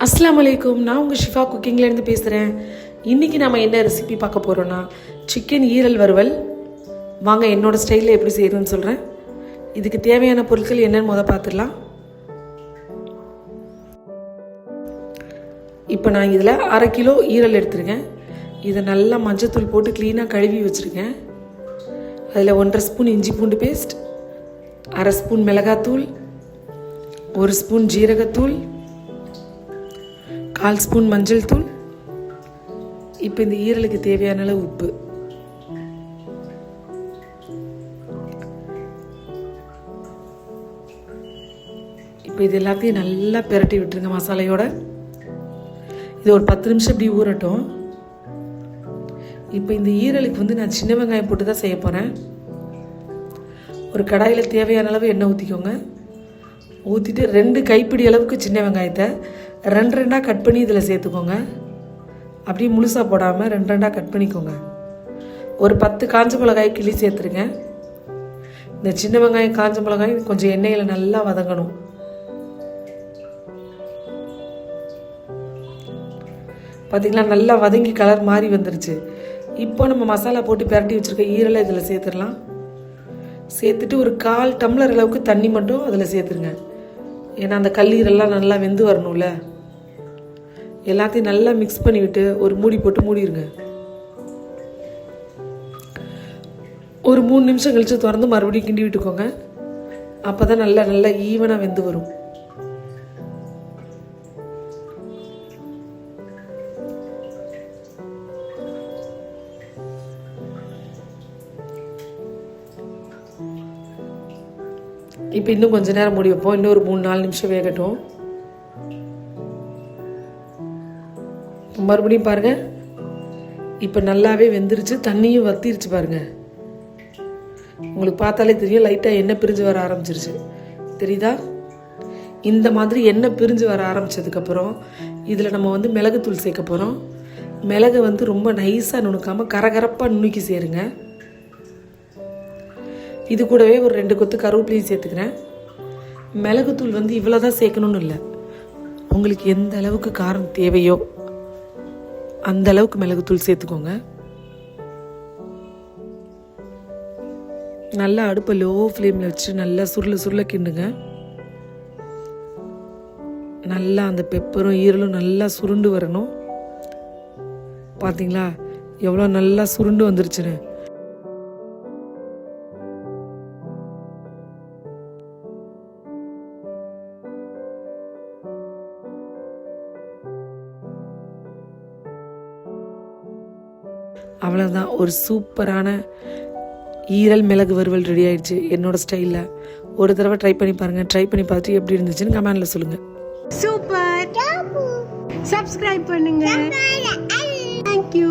அஸ்ஸலாமு அலைக்கும். நான் உங்கள் ஷிஃபா குக்கிங்லேருந்து பேசுகிறேன். இன்றைக்கி நம்ம என்ன ரெசிபி பார்க்க போகிறோன்னா சிக்கன் ஈரல் வறுவல். வாங்க என்னோடய ஸ்டைலில் எப்படி செய்யணும்னு சொல்கிறேன். இதுக்கு தேவையான பொருட்கள் என்னென்னு பார்த்துடலாம். இப்போ நான் இதில் 1/2 கிலோ ஈரல் எடுத்துருக்கேன். இதை நல்லா மஞ்சத்தூள் போட்டு க்ளீனாக கழுவி வச்சுருக்கேன். அதில் 1.5 ஸ்பூன் இஞ்சி பூண்டு பேஸ்ட், 1/2 ஸ்பூன் மிளகாத்தூள், 1 ஸ்பூன் ஜீரகத்தூள், 1/4 ஸ்பூன் மஞ்சள் தூள். இப்போ இந்த ஈரலுக்கு தேவையான அளவு உப்பு. இப்போ இது எல்லாத்தையும் நல்லா பிரட்டி விட்டுருங்க மசாலையோட. இது ஒரு 10 நிமிஷம் இப்படி ஊறட்டும். இப்போ இந்த ஈரலுக்கு நான் சின்ன வெங்காயம் போட்டு தான் செய்ய போகிறேன். ஒரு கடாயில் தேவையான அளவு எண்ணெய் ஊற்றிக்கோங்க. ஊற்றிட்டு 2 கைப்பிடி அளவுக்கு சின்ன வெங்காயத்தை 2 கட் பண்ணி இதில் சேர்த்துக்கோங்க. அப்படியே முழுசாக போடாமல் 2 கட் பண்ணிக்கோங்க. ஒரு 10 காஞ்ச மிளகாய் கிள்ளி சேர்த்துருங்க. இந்த சின்ன வெங்காயம் காஞ்ச மிளகாய் கொஞ்சம் எண்ணெயில் நல்லா வதங்கணும். பார்த்திங்களா, நல்லா வதங்கி கலர் மாறி வந்துருச்சு. இப்போ நம்ம மசாலா போட்டு பிரட்டி வச்சுருக்க ஈரலை இதில் சேர்த்துடலாம். சேர்த்துட்டு ஒரு 1/4 டம்ளர் அளவுக்கு தண்ணி மட்டும் அதில் சேர்த்துருங்க. ஏன்னா அந்த கல்லீரெல்லாம் நல்லா வெந்து வரணும்ல. எல்லாத்தையும் நல்லா மிக்ஸ் பண்ணிவிட்டு ஒரு மூடி போட்டு மூடிடுங்க. ஒரு 3 நிமிஷம் கழித்து திறந்து மறுபடியும் கிண்டி விட்டுக்கோங்க. அப்போ தான் நல்லா ஈவனாக வெந்து வரும். இப்போ இன்னும் கொஞ்சம் நேரம் மூடி வைப்போம். இன்னும் ஒரு 3-4 நிமிஷம் வேகட்டும். மறுபடியும் பாருங்கள், இப்போ நல்லாவே வெந்துருச்சு. தண்ணியும் வத்திருச்சு பாருங்கள். உங்களுக்கு பார்த்தாலே தெரியும், லைட்டாக எண்ணெய் பிரிஞ்சு வர ஆரம்பிச்சிருச்சு. தெரியுதா? இந்த மாதிரி எண்ணெய் பிரிஞ்சு வர ஆரம்பித்ததுக்கப்புறம் இதில் நம்ம மிளகுத்தூள் சேர்க்க போகிறோம். மிளகை ரொம்ப நைஸாக நுணுக்காமல் கரகரப்பாக நுணுக்கி சேருங்க. இது கூடவே ஒரு 2 கொத்து கருவேப்பிலையும் சேர்த்துக்கிறேன். மிளகுத்தூள் இவ்வளோ தான் சேர்க்கணும்னு இல்லை. உங்களுக்கு எந்த அளவுக்கு காரம் தேவையோ அந்த அளவுக்கு மிளகுத்தூள் சேர்த்துக்கோங்க. நல்லா அடுப்பை லோ ஃப்ளேமில் வச்சு நல்லா சுருள கிண்டுங்க. நல்லா அந்த பெப்பரும் ஈரலும் நல்லா சுருண்டு வரணும். பார்த்தீங்களா எவ்வளோ நல்லா சுருண்டு வந்துருச்சுன்னு. அவ்வளோதான், ஒரு சூப்பரான ஈரல் மிளகு வறுவல் ரெடி ஆயிடுச்சு என்னோட ஸ்டைலில். ஒரு தடவை ட்ரை பண்ணி பாருங்கள். ட்ரை பண்ணி பார்த்துட்டு எப்படி இருந்துச்சுன்னு கமெண்ட்ல சொல்லுங்கள். சூப்பர். சப்ஸ்கிரைப் பண்ணுங்க. தேங்க்யூ.